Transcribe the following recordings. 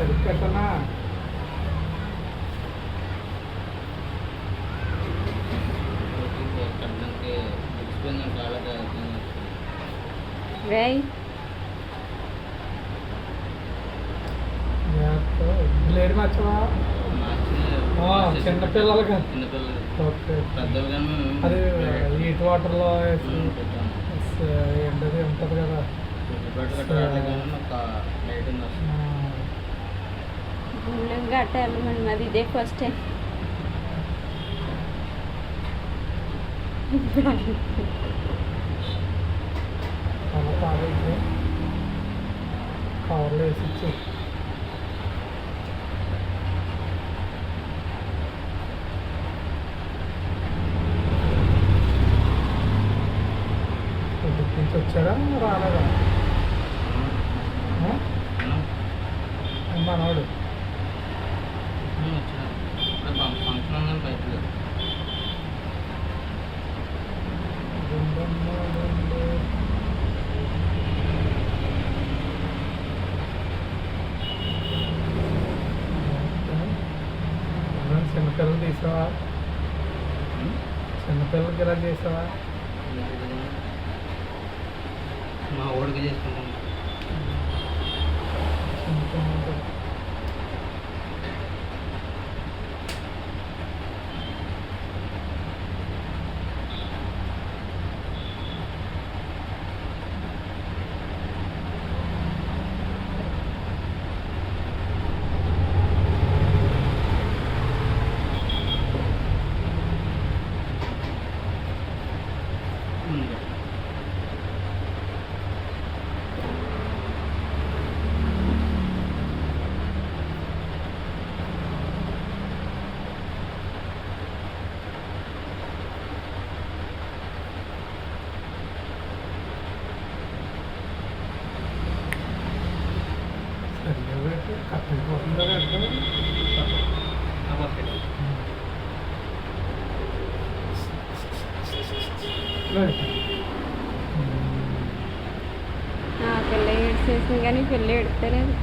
సరికట్టనా blade మార్చవా చిన్నపిల్లలకి okay అది heat వాటర్లో ఏంటది ఉంటుంది కదా గట్ట వెళ్ళమండి అది ఇదే ఫస్ట్ టైం చాలా బాగా అయితే కవర్లో వేసి ఇచ్చి నుంచి వచ్చాడా రాలేదా మనవాడు చిన్నపిల్లలు తీసావా చిన్నపిల్లలకి ఇలా చేసావా మా ఓడికి చేసుకుంటాం కట్టకపోతుందా పిల్ల ఏడ్చేసింది కానీ పిల్ల ఎడతలేదు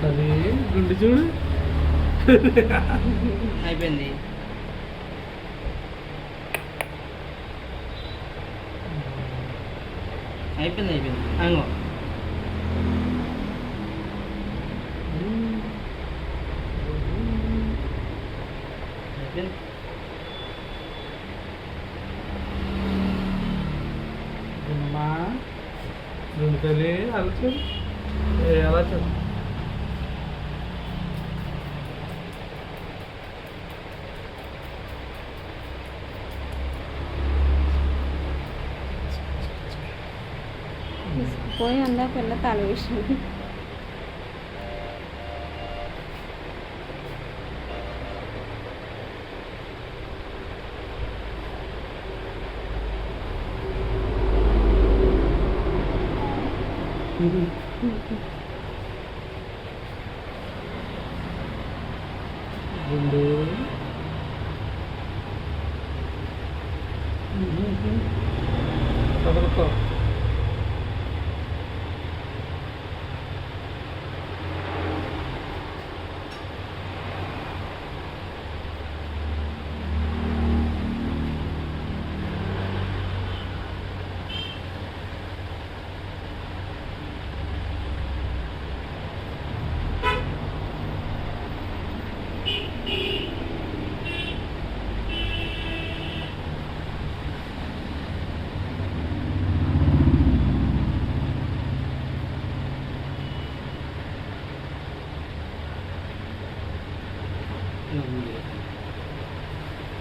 అది గుండు చూడు అయిపోయింది అయిపోయింది అయిపోయింది అంగో అయిపోయింది అమ్మా గుండు తల్లి అలా చూడు ఎలా చూడు పోయి అందా పిల్ల తల విషయం గుండు చదువుకో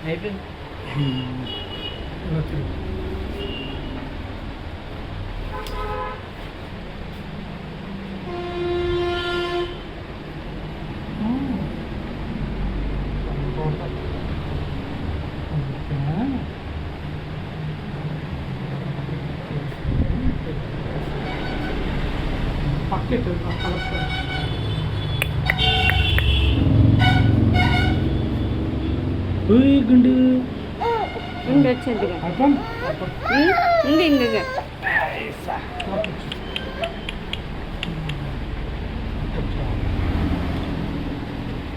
అయిపోయింది ఓకే ఓకే పక్కెట్టు కలుపుతా. ఓయ్ గుండు ఉండి వచ్చేదిగా అర్థం ఉంది ఇందుగా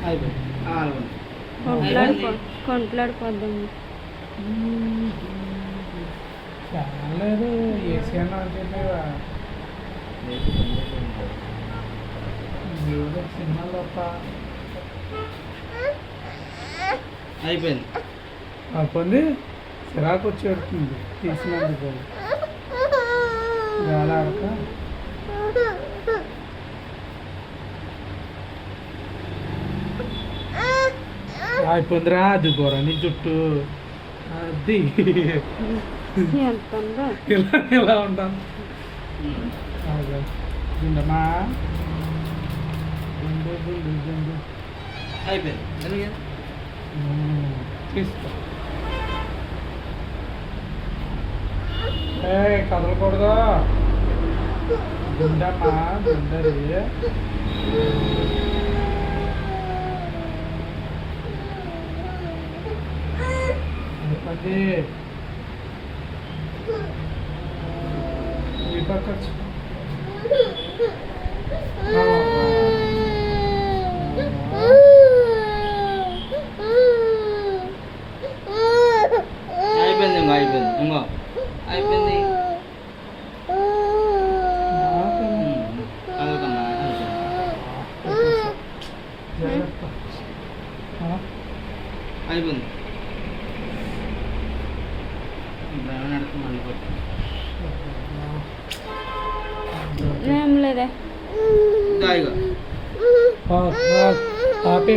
అయిపోయింది కొంట్లాడిపోద్దాం లేదు ఏసీ అన్న అంటే సినిమా తప్ప అయిపోయింది కాకపోతే చిరాకు వచ్చి పెడుతుంది తీసినందుకు గాలి ఆడక అయిపోయిందిరా అది కూర నీ జుట్టు అది ఎంత ఉందో ఇలా ఉంటాను గుండమా గుండు గుండు గుండు అయిపోయింది ఎందుకు? తీసుకో ఏ కదలకూడదు గుండమ్మా గుండది అయిపోయింది ఈ పక్క వచ్చి. అయిపోయింది ఇంకో అయిపోయింది ఇంకో అయిపోయింది చదువుకమ్మా జాగ్రత్త. అయిపోయింది ఇప్పుడు ఏమైనా నడుస్తుంది మళ్ళీ ఏం లేదే ఇగో ఆపే